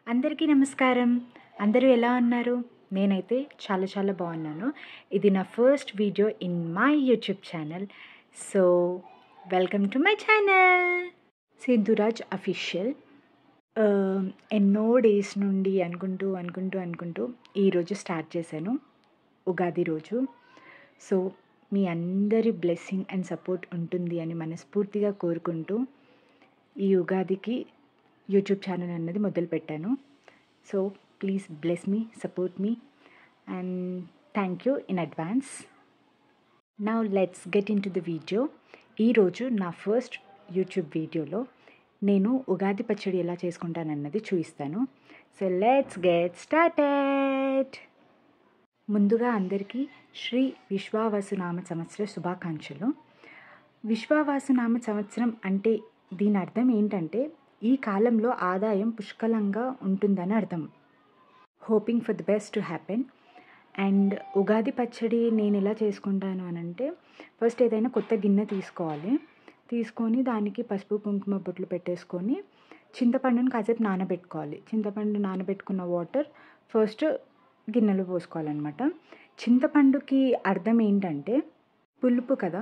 అందరికీ నమస్కారం. అందరూ ఎలా ఉన్నారు? నేనైతే చాలా చాలా బాగున్నాను. ఇది నా first video in my YouTube channel. So welcome to my channel Sindhuraj official. ఎన్నో డేస్ నుండి అనుకుంటూ ఈరోజు స్టార్ట్ చేశాను, ఉగాది రోజు. సో మీ అందరి బ్లెస్సింగ్ అండ్ సపోర్ట్ ఉంటుంది అని మనస్ఫూర్తిగా కోరుకుంటూ ఈ ఉగాదికి యూట్యూబ్ ఛానల్ అన్నది మొదలుపెట్టాను. So please bless me, support me and thank you in advance. Now let's get in to the video. ఈరోజు నా ఫస్ట్ యూట్యూబ్ వీడియోలో నేను ఉగాది పచ్చడి ఎలా చేసుకుంటానన్నది చూపిస్తాను. So let's get started. ముందుగా అందరికీ శ్రీ విశ్వావసునామ సంవత్సర శుభాకాంక్షలు. విశ్వావసునామ సంవత్సరం అంటే దీని అర్థం ఏంటంటే ఈ కాలంలో ఆదాయం పుష్కలంగా ఉంటుందని అర్థం. Hoping for the best to happen. And Ugadi పచ్చడి నేను ఎలా చేసుకుంటాను అని అంటే, ఫస్ట్ ఏదైనా కొత్త గిన్నె తీసుకొని దానికి పసుపు కుంకుమ బొట్లు పెట్టేసుకొని చింతపండుని కాసేపు నానబెట్టుకోవాలి. చింతపండు నానబెట్టుకున్న వాటర్ ఫస్ట్ గిన్నెలో పోసుకోవాలన్నమాట. చింతపండుకి అర్థం ఏంటంటే పులుపు కదా,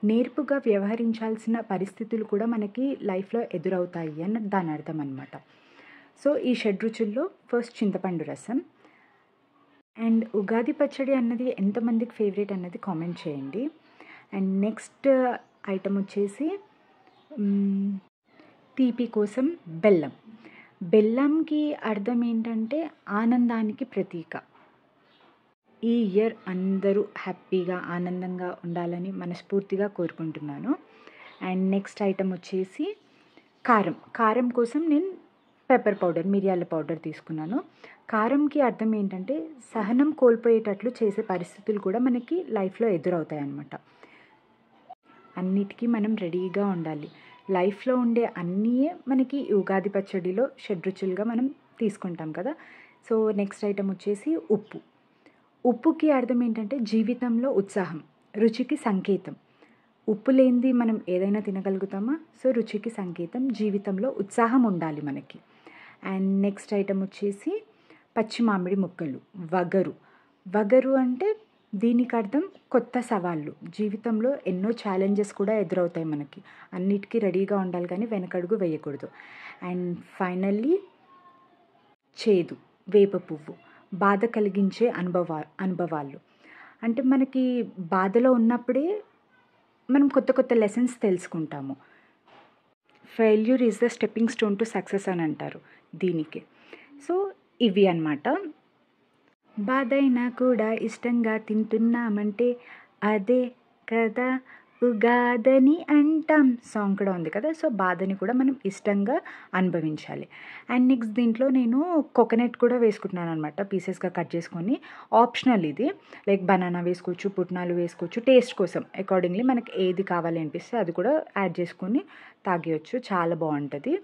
నేర్పుగా వ్యవహరించాల్సిన పరిస్థితులు కూడా మనకి లైఫ్లో ఎదురవుతాయి అని దాని అర్థం అన్నమాట. సో ఈ షడ్రుచుల్లో ఫస్ట్ చింతపండు రసం. అండ్ ఉగాది పచ్చడి అన్నది ఎంతమందికి ఫేవరెట్ అన్నది కామెంట్ చేయండి. అండ్ నెక్స్ట్ ఐటమ్ వచ్చేసి తీపి కోసం బెల్లం. బెల్లంకి అర్థం ఏంటంటే ఆనందానికి ప్రతీక. ఈ ఇయర్ అందరూ హ్యాపీగా ఆనందంగా ఉండాలని మనస్ఫూర్తిగా కోరుకుంటున్నాను. అండ్ నెక్స్ట్ ఐటమ్ వచ్చేసి కారం కోసం నేను పెప్పర్ పౌడర్, మిరియాల పౌడర్ తీసుకున్నాను. కారంకి అర్థం ఏంటంటే సహనం కోల్పోయేటట్లు చేసే పరిస్థితులు కూడా మనకి లైఫ్లో ఎదురవుతాయి అన్నమాట. అన్నిటికీ మనం రెడీగా ఉండాలి. లైఫ్లో ఉండే అన్నీ మనకి ఉగాది పచ్చడిలో షడ్రుచులుగా మనం తీసుకుంటాం కదా. సో నెక్స్ట్ ఐటమ్ వచ్చేసి ఉప్పుకి అర్థం ఏంటంటే జీవితంలో ఉత్సాహం, రుచికి సంకేతం. ఉప్పు లేనిది మనం ఏదైనా తినగలుగుతామా? సో రుచికి సంకేతం, జీవితంలో ఉత్సాహం ఉండాలి మనకి. అండ్ నెక్స్ట్ ఐటమ్ వచ్చేసి పచ్చి మామిడి ముక్కలు, వగరు అంటే దీనికి అర్థం కొత్త సవాళ్ళు. జీవితంలో ఎన్నో ఛాలెంజెస్ కూడా ఎదురవుతాయి మనకి, అన్నిటికీ రెడీగా ఉండాలి కానీ వెనకడుగు వేయకూడదు. అండ్ ఫైనల్లీ చేదు, వేప పువ్వు, బాధ కలిగించే అనుభవాలు. అంటే మనకి బాధలో ఉన్నప్పుడే మనం కొత్త లెసన్స్ తెలుసుకుంటాము. Failure is the stepping stone to success అని అంటారు దీనికి. సో ఇవి అన్నమాట. బాధైనా కూడా ఇష్టంగా తింటున్నామంటే అదే కదా ఉగాదని అంటాం సాంగ్ కూడా ఉంది కదా. సో బాధని కూడా మనం ఇష్టంగా అనుభవించాలి. అండ్ నెక్స్ట్ దీంట్లో నేను కోకోనట్ కూడా వేసుకుంటున్నాను అనమాట, పీసెస్గా కట్ చేసుకొని. ఆప్షనల్ ఇది, లైక్ బనానా వేసుకోవచ్చు, పుట్నాలు వేసుకోవచ్చు, టేస్ట్ కోసం అకార్డింగ్లీ మనకి ఏది కావాలి అనిపిస్తే అది కూడా యాడ్ చేసుకొని తాగేయచ్చు, చాలా బాగుంటుంది.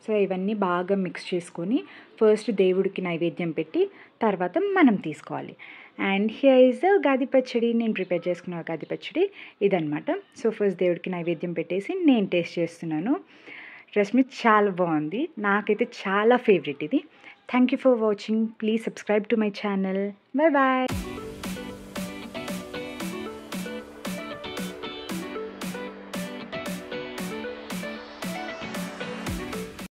సో ఇవన్నీ బాగా మిక్స్ చేసుకొని ఫస్ట్ దేవుడికి నైవేద్యం పెట్టి తర్వాత మనం తీసుకోవాలి. And here is the Ugadi పచ్చడి. నేను ప్రిపేర్ చేసుకున్న ఉగాది పచ్చడి ఇదనమాట. సో ఫస్ట్ దేవుడికి నైవేద్యం పెట్టేసి నేను టేస్ట్ చేస్తున్నాను. ట్రస్ట్ మీ, చాలా బాగుంది, నాకైతే చాలా ఫేవరెట్ ఇది. Thank you for watching. Please subscribe to my channel. Bye bye.